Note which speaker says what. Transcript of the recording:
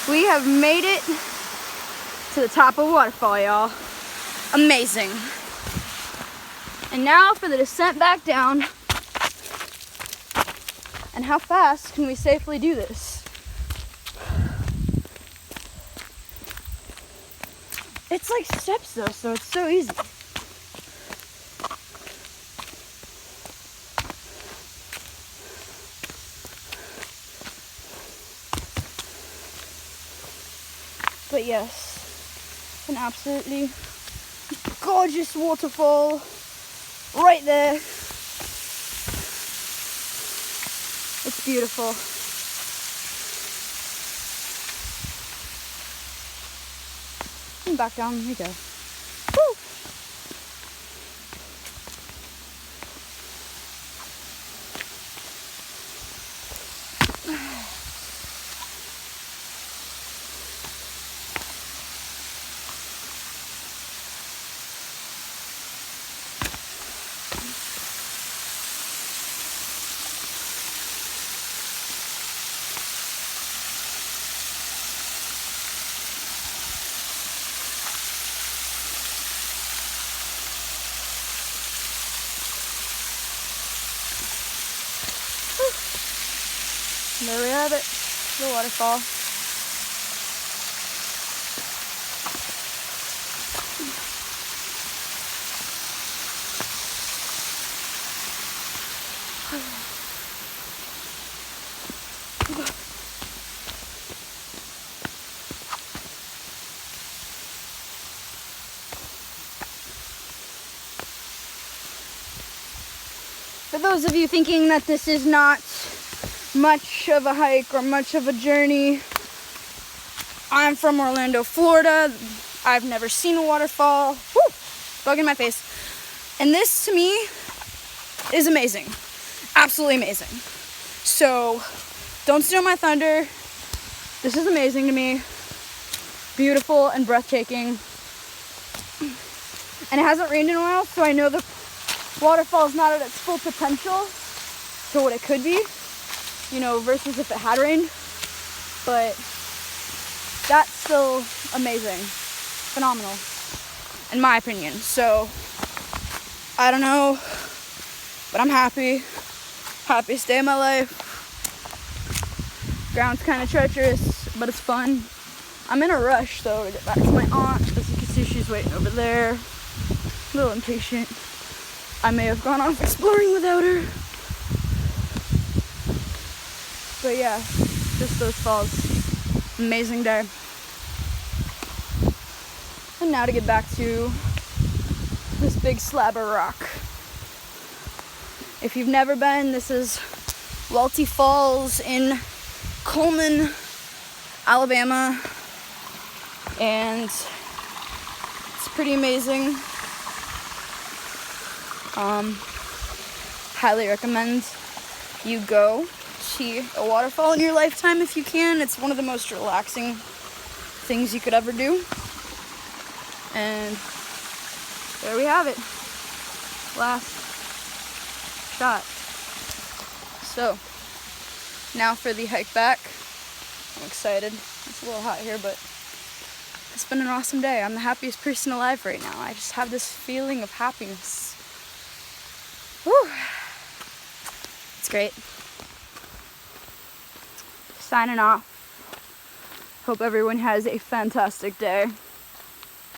Speaker 1: We have made it to the top of a waterfall, y'all. Amazing. And now for the descent back down. And how fast can we safely do this? It's like steps though, so it's so easy. But yes, an absolutely gorgeous waterfall right there. It's beautiful. And back down we go. Woo! And there we have it, the waterfall. For those of you thinking that this is not much of a hike or much of a journey, I'm from Orlando, Florida. I've never seen a waterfall. Woo! Bug in my face. And this to me is amazing. Absolutely amazing. So don't steal my thunder. This is amazing to me. Beautiful and breathtaking. And it hasn't rained in a while, so I know the waterfall is not at its full potential to what it could be, you know, versus if it had rained. But that's still amazing. Phenomenal, in my opinion. So, I don't know, but I'm happy. Happiest day of my life. Ground's kind of treacherous, but it's fun. I'm in a rush, though, to get back to my aunt. As you can see, she's waiting over there. A little impatient. I may have gone off exploring without her. But yeah, just those falls. Amazing day. And now to get back to this big slab of rock. If you've never been, this is Walty Falls in Coleman, Alabama. And it's pretty amazing. Highly recommend you go see a waterfall in your lifetime if you can. It's one of the most relaxing things you could ever do. And there we have it. Last shot. So, now for the hike back. I'm excited. It's a little hot here, but it's been an awesome day. I'm the happiest person alive right now. I just have this feeling of happiness. Whew. It's great. Signing off. Hope everyone has a fantastic day.